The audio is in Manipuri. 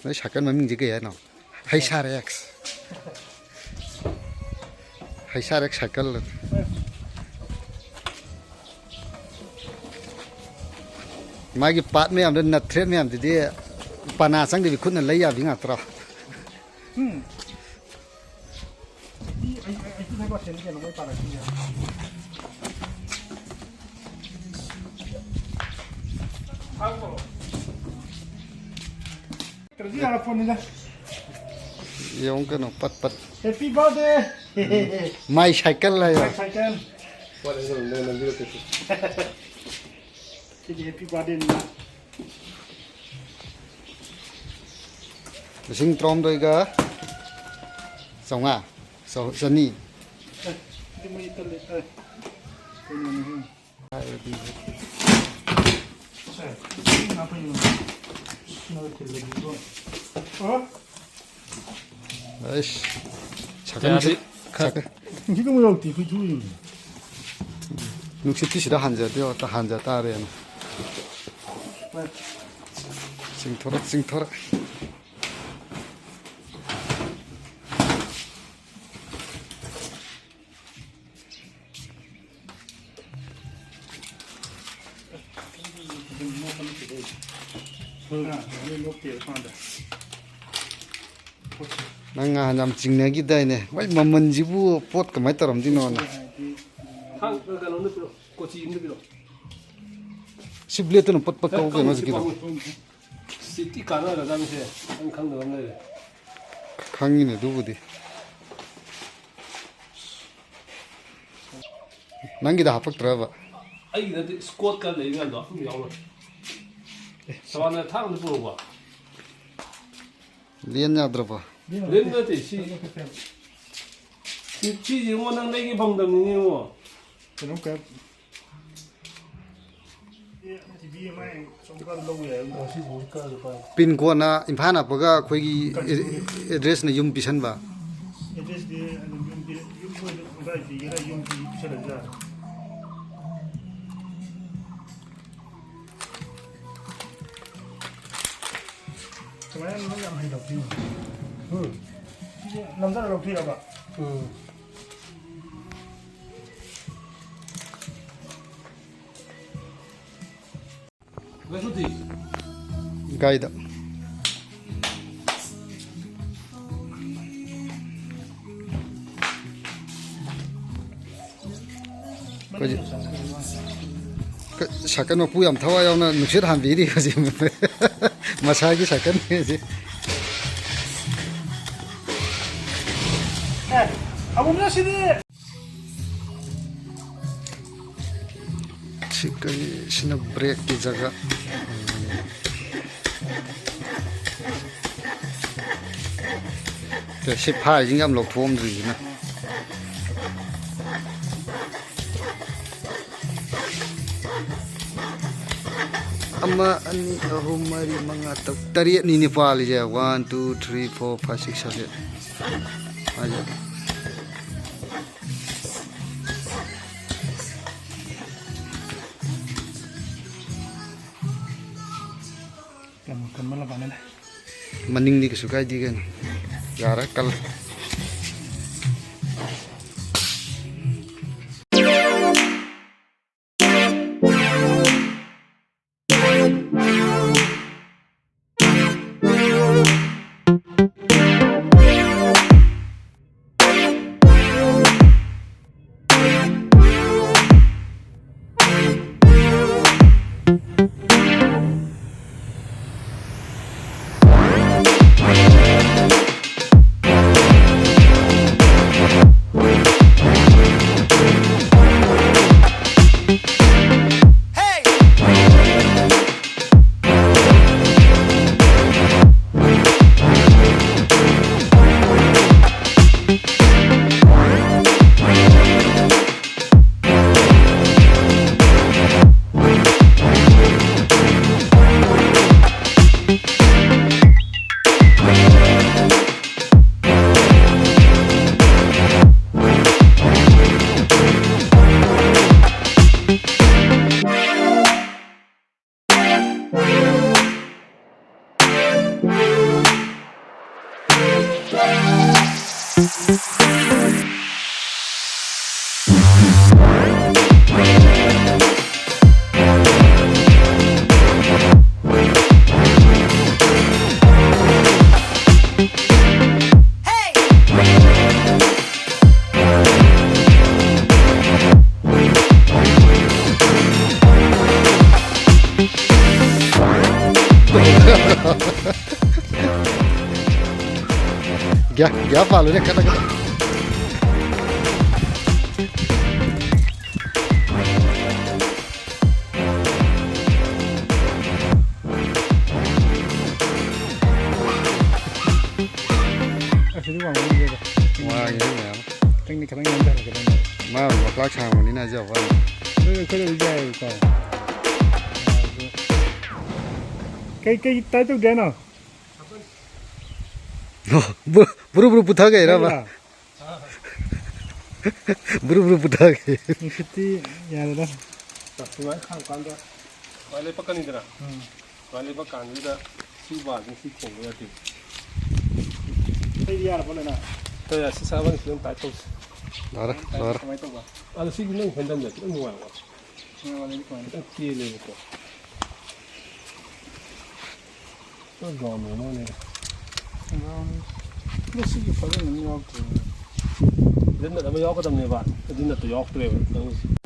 Nói sạc mà mình gì cái nào HRX HRX sạc luôn mà cái part mấy em đến nát thread mấy em thì pana sang thì khuôn là lấy à bị ngạt rồi Yung cái nó pat Happy birthday. my cycle là ya Cycle. What is it? No, no, Happy birthday na. sinh trom đôi cái sống à sống sunny Di mo ito ulit. Apa yun? Oh? đấy 잠깐 Hindi mo yung tipo yun. 육십 뜻이다 한자도요 또 한자 따래는 싱토라 nang ngam jingna gi dai ne wai mamman jibu pot kamai taram dino na Hang cái nó nước rồi, có chi nước rồi. sible to pot pot ko ma gi City cả nó là làm gì? Anh khang được này. khang ni 누구디 nangi da hapak trava Ai là cái squat cái này cái đó không nhiều rồi. Sao nó thang được bao? lien nya drava Lên nó thì chỉ gì mà năng lấy cái bằng đầm như mà. Ano ka? MTB mai som ka lo ya. Chỉ bốn cái rồi phải. pin ko na imphal na paga khoi gi address na yum pisan ba Address de yung ko ba di ira yung di sa laga. Kaya ano yung may daw pin. Namda daw pin ba? Vậy thôi thì. gai da sakan pu yam thawa yaw na nusit han bi ri ji masa gi sakan ji Abu na sini. chikai sina break ki jaga te ship hai jing am lok thom ri na ama ani ahum mari manga tariat ni nepal je 1 2 3 4 5 6 7 aja Kan malabanan. maning ni kesukai di kan yara kal Gel palu ne kata kata. Actually, one more year. Wah ini ya. Technique kadang yang dah kadang. Mau maklak sang ini aja wan. Kalau dia itu. Kayak tahu tu dia no. Buru-buru putar gaya apa? Buru-buru putar gaya. Seperti ya dah. Tapi kan kan dah. Balik pakai ni dah. Balik pakai ni dah. Siapa ni si kong ya tu. Saya boleh nak. Tu ya si sahabat ni film title. Lara, lara. Ada si ni hendam je, tu ni muat. Kita kiri ni ko. Tu gam ni mana? Ini sih kita ni ni aku. Dia nak apa yang aku dah ni buat. Dia nak tu yang aku lewat.